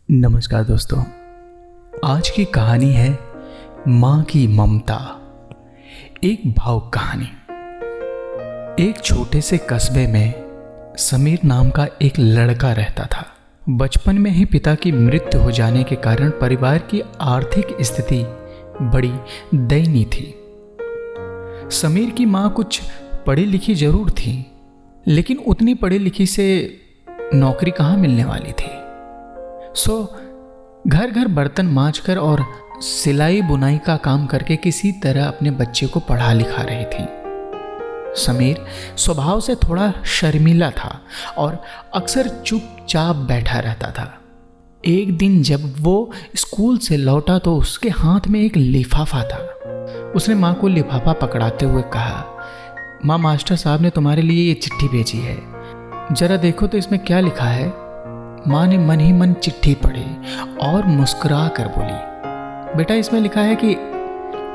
नमस्कार दोस्तों, आज की कहानी है माँ की ममता। एक भावुक कहानी। एक छोटे से कस्बे में समीर नाम का एक लड़का रहता था। बचपन में ही पिता की मृत्यु हो जाने के कारण परिवार की आर्थिक स्थिति बड़ी दयनीय थी। समीर की माँ कुछ पढ़ी लिखी जरूर थी, लेकिन उतनी पढ़ी लिखी से नौकरी कहाँ मिलने वाली थी। सो घर घर बर्तन मांजकर और सिलाई बुनाई का काम करके किसी तरह अपने बच्चे को पढ़ा लिखा रही थी। समीर स्वभाव से थोड़ा शर्मीला था और अक्सर चुपचाप बैठा रहता था। एक दिन जब वो स्कूल से लौटा तो उसके हाथ में एक लिफाफा था। उसने माँ को लिफाफा पकड़ाते हुए कहा, माँ, मास्टर साहब ने तुम्हारे लिए ये चिट्ठी भेजी है, जरा देखो तो इसमें क्या लिखा है। माँ ने मन ही मन चिट्ठी पढ़ी और मुस्कुरा कर बोली, बेटा, इसमें लिखा है कि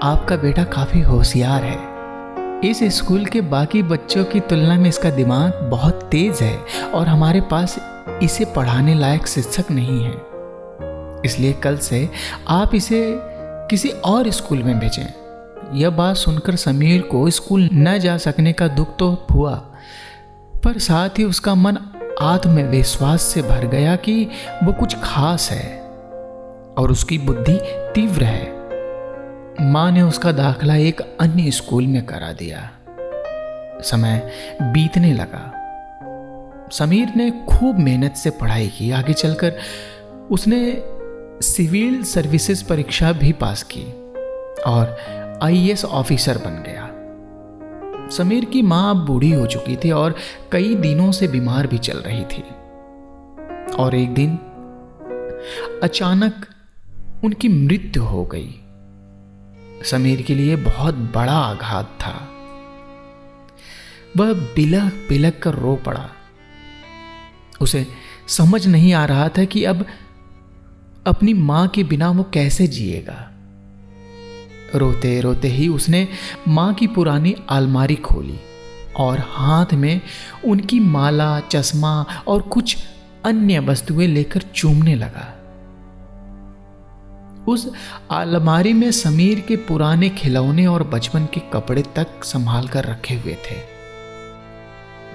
आपका बेटा काफ़ी होशियार है। इस स्कूल के बाकी बच्चों की तुलना में इसका दिमाग बहुत तेज है और हमारे पास इसे पढ़ाने लायक शिक्षक नहीं है, इसलिए कल से आप इसे किसी और स्कूल में भेजें। यह बात सुनकर समीर को स्कूल न जा सकने का दुख तो हुआ, पर साथ ही उसका मन आत्मविश्वास से भर गया कि वो कुछ खास है और उसकी बुद्धि तीव्र है। माँ ने उसका दाखला एक अन्य स्कूल में करा दिया। समय बीतने लगा। समीर ने खूब मेहनत से पढ़ाई की। आगे चलकर उसने सिविल सर्विसेज परीक्षा भी पास की और आईएएस ऑफिसर बन गया। समीर की माँ अब बूढ़ी हो चुकी थी और कई दिनों से बीमार भी चल रही थी और एक दिन अचानक उनकी मृत्यु हो गई। समीर के लिए बहुत बड़ा आघात था। वह बिलख बिलख कर रो पड़ा। उसे समझ नहीं आ रहा था कि अब अपनी माँ के बिना वो कैसे जिएगा। रोते रोते ही उसने माँ की पुरानी अलमारी खोली और हाथ में उनकी माला, चश्मा और कुछ अन्य वस्तुएं लेकर चूमने लगा। उस अलमारी में समीर के पुराने खिलौने और बचपन के कपड़े तक संभाल कर रखे हुए थे।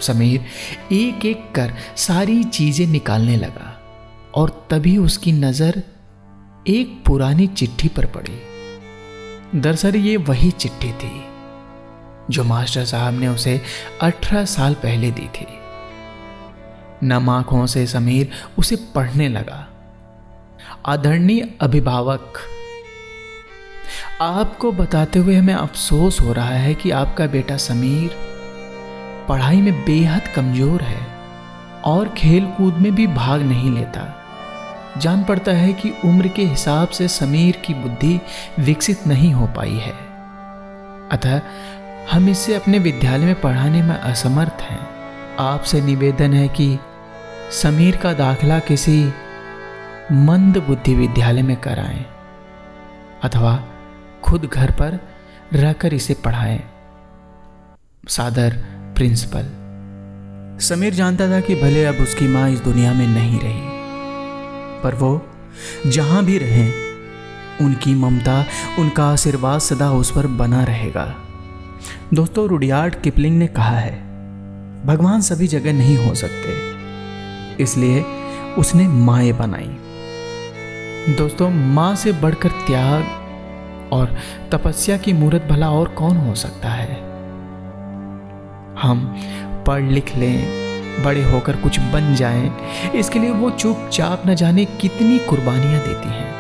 समीर एक एक कर सारी चीजें निकालने लगा और तभी उसकी नजर एक पुरानी चिट्ठी पर पड़ी। दरअसल ये वही चिट्ठी थी जो मास्टर साहब ने उसे 18 साल पहले दी थी। नम आंखों से समीर उसे पढ़ने लगा। आदरणीय अभिभावक, आपको बताते हुए हमें अफसोस हो रहा है कि आपका बेटा समीर पढ़ाई में बेहद कमजोर है और खेल कूद में भी भाग नहीं लेता। जान पड़ता है कि उम्र के हिसाब से समीर की बुद्धि विकसित नहीं हो पाई है, अतः हम इसे अपने विद्यालय में पढ़ाने में असमर्थ हैं। आपसे निवेदन है कि समीर का दाखला किसी मंद बुद्धि विद्यालय में कराएं अथवा खुद घर पर रहकर इसे पढ़ाएं। सादर, प्रिंसिपल। समीर जानता था कि भले अब उसकी माँ इस दुनिया में नहीं रही, पर वो जहां भी रहें, उनकी ममता, उनका आशीर्वाद सदा उस पर बना रहेगा। दोस्तों, रुडयार्ड किपलिंग ने कहा है, भगवान सभी जगह नहीं हो सकते, इसलिए उसने माएँ बनाई। दोस्तों, माँ से बढ़कर त्याग और तपस्या की मूर्त भला और कौन हो सकता है। हम पढ़ लिख लें, बड़े होकर कुछ बन जाएं, इसके लिए वो चुपचाप न जाने कितनी कुर्बानियां देती हैं।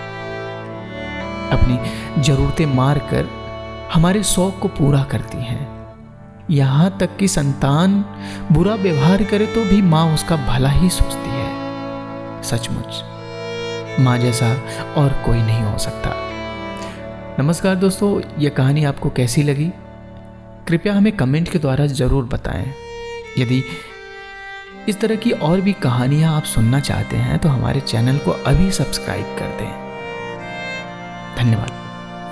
अपनी जरूरतें मार कर हमारे शौक को पूरा करती हैं। यहां तक कि संतान बुरा व्यवहार करे तो भी माँ उसका भला ही सोचती है। सचमुच माँ जैसा और कोई नहीं हो सकता। नमस्कार दोस्तों, यह कहानी आपको कैसी लगी कृपया हमें कमेंट के द्वारा जरूर बताएं। यदि इस तरह की और भी कहानियां आप सुनना चाहते हैं तो हमारे चैनल को अभी सब्सक्राइब कर दें। धन्यवाद।